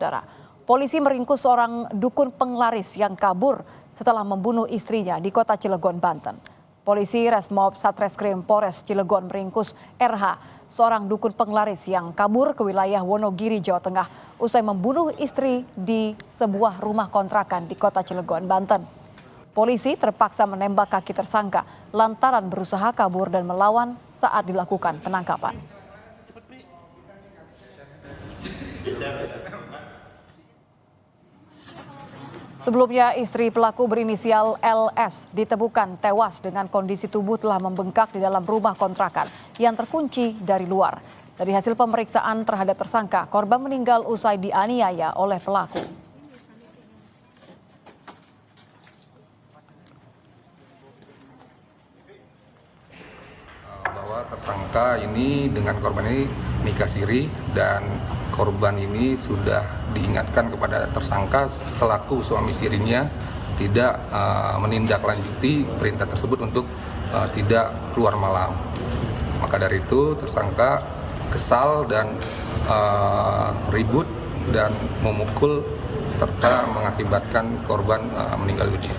Saudara, polisi meringkus seorang dukun penglaris yang kabur setelah membunuh istrinya di kota Cilegon, Banten. Polisi Resmob Satreskrim Polres Cilegon meringkus RH, seorang dukun penglaris yang kabur ke wilayah Wonogiri, Jawa Tengah, usai membunuh istri di sebuah rumah kontrakan di kota Cilegon, Banten. Polisi terpaksa menembak kaki tersangka lantaran berusaha kabur dan melawan saat dilakukan penangkapan. Sebelumnya, istri pelaku berinisial LS ditemukan tewas dengan kondisi tubuh telah membengkak di dalam rumah kontrakan yang terkunci dari luar. Dari hasil pemeriksaan terhadap tersangka, korban meninggal usai dianiaya oleh pelaku. Bahwa tersangka ini dengan korban ini nikah siri dan korban ini sudah diingatkan kepada tersangka selaku suami sirinya tidak menindaklanjuti perintah tersebut untuk tidak keluar malam. Maka dari itu tersangka kesal dan ribut dan memukul serta mengakibatkan korban meninggal dunia.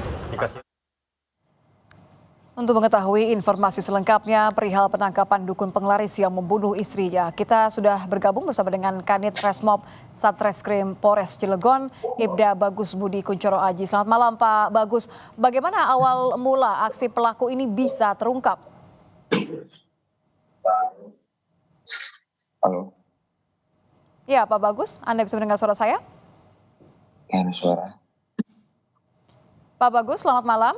Untuk mengetahui informasi selengkapnya perihal penangkapan dukun penglaris yang membunuh istrinya, kita sudah bergabung bersama dengan Kanit Resmob Satreskrim Polres Cilegon, Ibda Bagus Budi Kunchoro Aji. Selamat malam Pak Bagus, bagaimana awal mula aksi pelaku ini bisa terungkap? Halo. Ya Pak Bagus, Anda bisa mendengar suara saya? Ya, ada suara. Pak Bagus, selamat malam.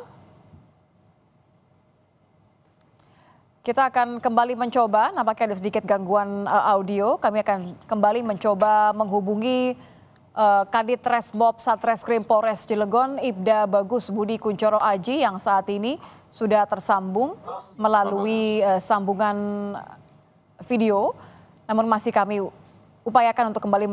Kita akan kembali mencoba, nampaknya ada sedikit gangguan audio. Kami akan kembali mencoba menghubungi Kadit Resmob Satreskrim Polres Cilegon, Ibda Bagus Budi Kunchoro Aji yang saat ini sudah tersambung melalui sambungan video. Namun masih kami upayakan untuk kembali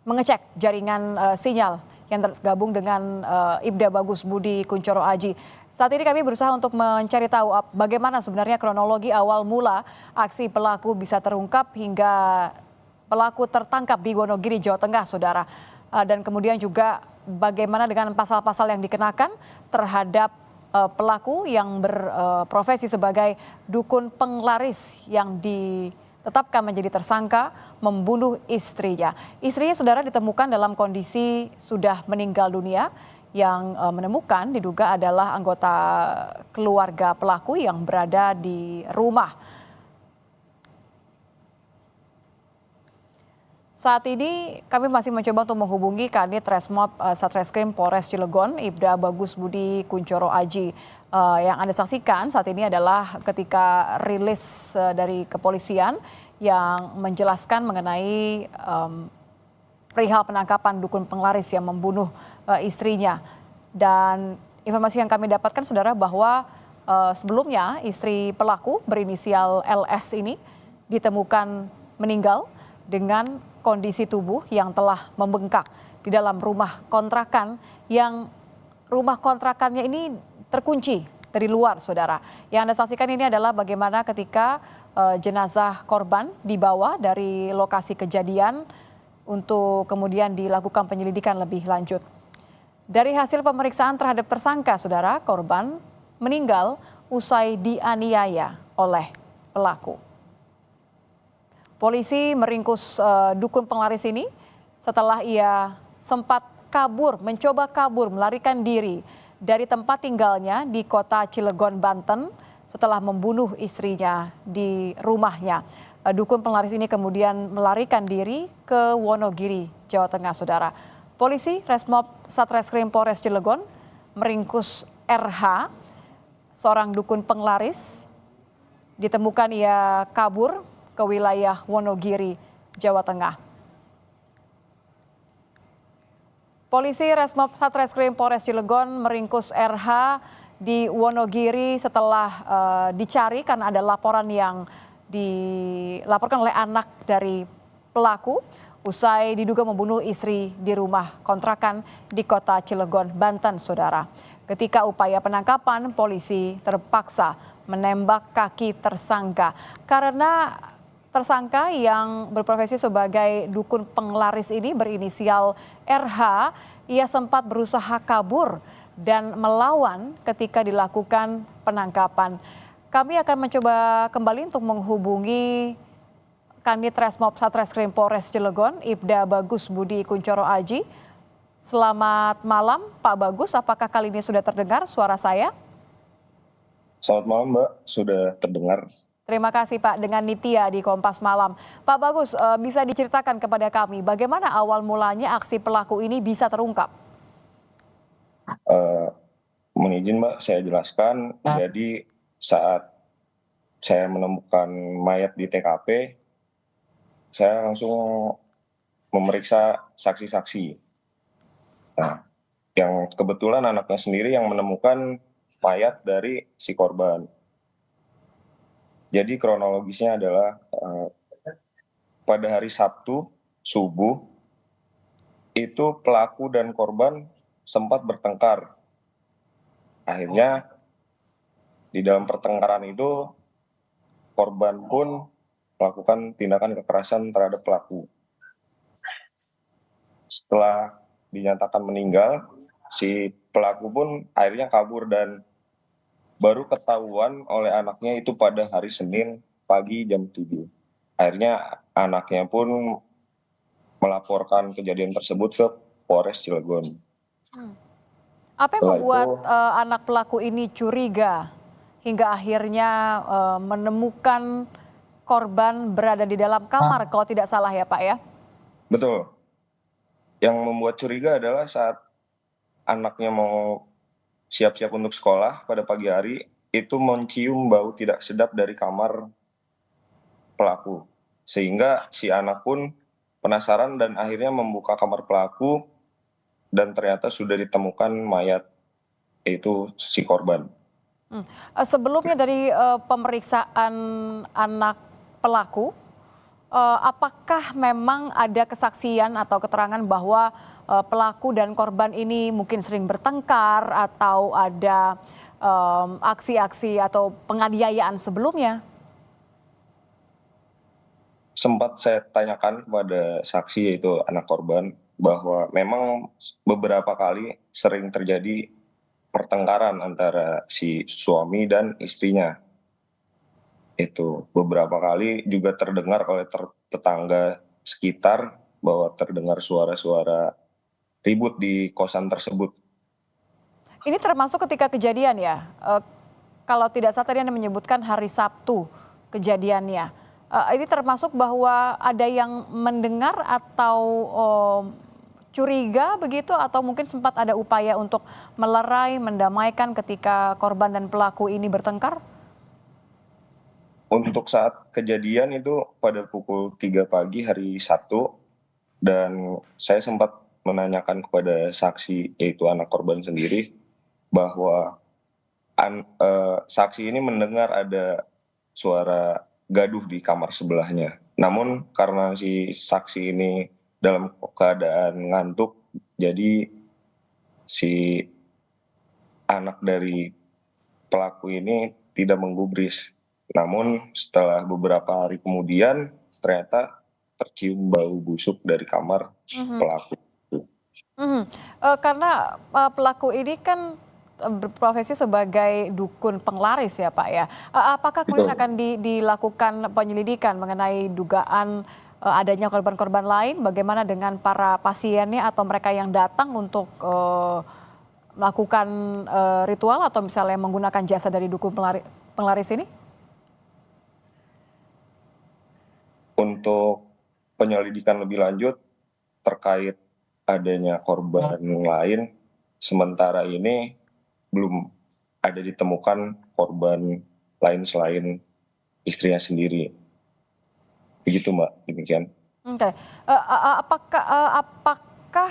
mengecek jaringan sinyal yang tergabung dengan Ibda Bagus Budi Kunchoro Aji. Saat ini kami berusaha untuk mencari tahu bagaimana sebenarnya kronologi awal mula aksi pelaku bisa terungkap hingga pelaku tertangkap di Wonogiri, Jawa Tengah, Saudara. Dan kemudian juga bagaimana dengan pasal-pasal yang dikenakan terhadap pelaku yang berprofesi sebagai dukun penglaris yang ditetapkan menjadi tersangka membunuh istrinya. Istrinya, Saudara, ditemukan dalam kondisi sudah meninggal dunia. Yang menemukan diduga adalah anggota keluarga pelaku yang berada di rumah. Saat ini kami masih mencoba untuk menghubungi Kanit Resmob Satreskrim Polres Cilegon, Ibda Bagus Budi Kunchoro Aji. Yang Anda saksikan saat ini adalah ketika rilis dari kepolisian yang menjelaskan mengenai perihal penangkapan dukun penglaris yang membunuh istrinya. Dan informasi yang kami dapatkan, Saudara, bahwa sebelumnya istri pelaku berinisial LS ini ditemukan meninggal dengan kondisi tubuh yang telah membengkak di dalam rumah kontrakan yang rumah kontrakannya ini terkunci dari luar, Saudara. Yang Anda saksikan ini adalah bagaimana ketika jenazah korban dibawa dari lokasi kejadian untuk kemudian dilakukan penyelidikan lebih lanjut. Dari hasil pemeriksaan terhadap tersangka, Saudara, korban meninggal usai dianiaya oleh pelaku. Polisi meringkus dukun penglaris ini setelah ia sempat mencoba kabur, melarikan diri dari tempat tinggalnya di kota Cilegon, Banten setelah membunuh istrinya di rumahnya. Dukun penglaris ini kemudian melarikan diri ke Wonogiri, Jawa Tengah, Saudara. Polisi Resmob Satreskrim Polres Cilegon meringkus RH, seorang dukun penglaris. Ditemukan ia kabur ke wilayah Wonogiri, Jawa Tengah. Polisi Resmob Satreskrim Polres Cilegon meringkus RH di Wonogiri setelah dicari karena ada laporan yang dilaporkan oleh anak dari pelaku usai diduga membunuh istri di rumah kontrakan di kota Cilegon, Banten, Saudara. Ketika upaya penangkapan, polisi terpaksa menembak kaki tersangka karena tersangka yang berprofesi sebagai dukun penglaris ini berinisial RH, ia sempat berusaha kabur dan melawan ketika dilakukan penangkapan. Kami akan mencoba kembali untuk menghubungi Kanit Resmob Satreskrim Polres Cilegon, Ibda Bagus Budi Kuncoro Aji. Selamat malam Pak Bagus, apakah kali ini sudah terdengar suara saya? Selamat malam Mbak, sudah terdengar. Terima kasih Pak, dengan Nitya di Kompas Malam. Pak Bagus, bisa diceritakan kepada kami bagaimana awal mulanya aksi pelaku ini bisa terungkap? Mohon izin Mbak, saya jelaskan. Jadi saat saya menemukan mayat di TKP, saya langsung memeriksa saksi-saksi. Nah, yang kebetulan anaknya sendiri yang menemukan mayat dari si korban. Jadi kronologisnya adalah pada hari Sabtu subuh itu pelaku dan korban sempat bertengkar. Akhirnya di dalam pertengkaran itu korban pun melakukan tindakan kekerasan terhadap pelaku. Setelah dinyatakan meninggal, si pelaku pun akhirnya kabur dan baru ketahuan oleh anaknya itu pada hari Senin pagi jam 7. Akhirnya anaknya pun melaporkan kejadian tersebut ke Polres Cilegon. Apa yang Setelah membuat itu, anak pelaku ini curiga hingga akhirnya menemukan korban berada di dalam kamar kalau tidak salah ya Pak ya? betul, yang membuat curiga adalah saat anaknya mau siap-siap untuk sekolah pada pagi hari, itu mencium bau tidak sedap dari kamar pelaku. Sehingga si anak pun penasaran dan akhirnya membuka kamar pelaku dan ternyata sudah ditemukan mayat, yaitu si korban. Sebelumnya dari pemeriksaan anak pelaku, apakah memang ada kesaksian atau keterangan bahwa pelaku dan korban ini mungkin sering bertengkar atau ada aksi-aksi atau penganiayaan sebelumnya? Sempat saya tanyakan kepada saksi, yaitu anak korban, bahwa memang beberapa kali sering terjadi pertengkaran antara si suami dan istrinya. Itu beberapa kali juga terdengar oleh tetangga sekitar bahwa terdengar suara-suara ribut di kosan tersebut. Ini termasuk ketika kejadian ya? Kalau tidak salah tadi Anda menyebutkan hari Sabtu kejadiannya. Ini termasuk bahwa ada yang mendengar atau curiga begitu atau mungkin sempat ada upaya untuk melerai, mendamaikan ketika korban dan pelaku ini bertengkar? Untuk saat kejadian itu pada pukul 3 pagi hari Sabtu, dan saya sempat menanyakan kepada saksi, yaitu anak korban sendiri, bahwa saksi ini mendengar ada suara gaduh di kamar sebelahnya. Namun karena si saksi ini dalam keadaan ngantuk, jadi si anak dari pelaku ini tidak menggubris. Namun setelah beberapa hari kemudian ternyata tercium bau busuk dari kamar pelaku. Karena pelaku ini kan berprofesi sebagai dukun penglaris ya Pak ya. Apakah kemudian Betul. akan dilakukan penyelidikan mengenai dugaan adanya korban-korban lain? Bagaimana dengan para pasiennya atau mereka yang datang untuk melakukan ritual atau misalnya menggunakan jasa dari dukun penglaris ini? Untuk penyelidikan lebih lanjut terkait adanya korban lain, sementara ini belum ada ditemukan korban lain selain istrinya sendiri. Begitu Mbak, demikian. Oke. Apakah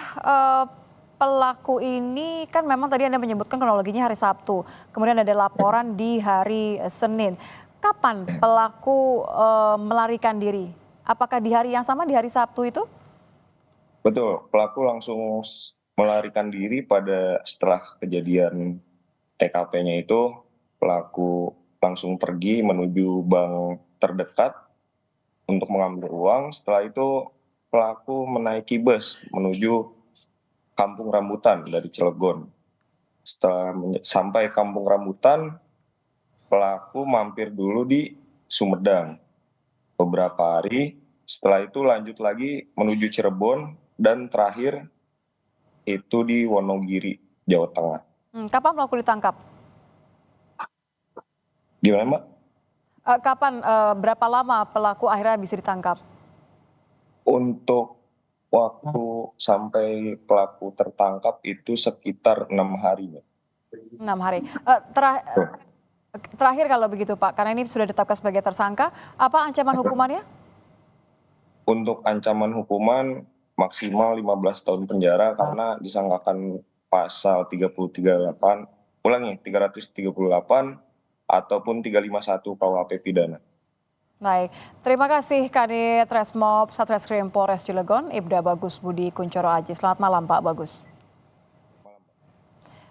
pelaku ini kan memang tadi Anda menyebutkan kronologinya hari Sabtu, kemudian ada laporan di hari Senin. Kapan pelaku melarikan diri? Apakah di hari yang sama, di hari Sabtu itu? Betul, pelaku langsung melarikan diri pada setelah kejadian TKP-nya itu, pelaku langsung pergi menuju bank terdekat untuk mengambil uang. Setelah itu pelaku menaiki bus menuju Kampung Rambutan dari Cilegon. Setelah sampai Kampung Rambutan, pelaku mampir dulu di Sumedang beberapa hari. Setelah itu lanjut lagi menuju Cirebon dan terakhir itu di Wonogiri, Jawa Tengah. Kapan pelaku ditangkap? Gimana, Mbak? Kapan, berapa lama pelaku akhirnya bisa ditangkap? Untuk waktu sampai pelaku tertangkap itu sekitar 6 hari, Mbak. 6 hari. Terakhir kalau begitu Pak, karena ini sudah ditetapkan sebagai tersangka, apa ancaman hukumannya? Untuk ancaman hukuman maksimal 15 tahun penjara karena disangkakan pasal 338 ataupun 351 KUHP pidana. Baik, terima kasih Kadit Resmob Satreskrim Polres Cilegon, Ibda Bagus Budi Kuncoro Aji. Selamat malam Pak Bagus.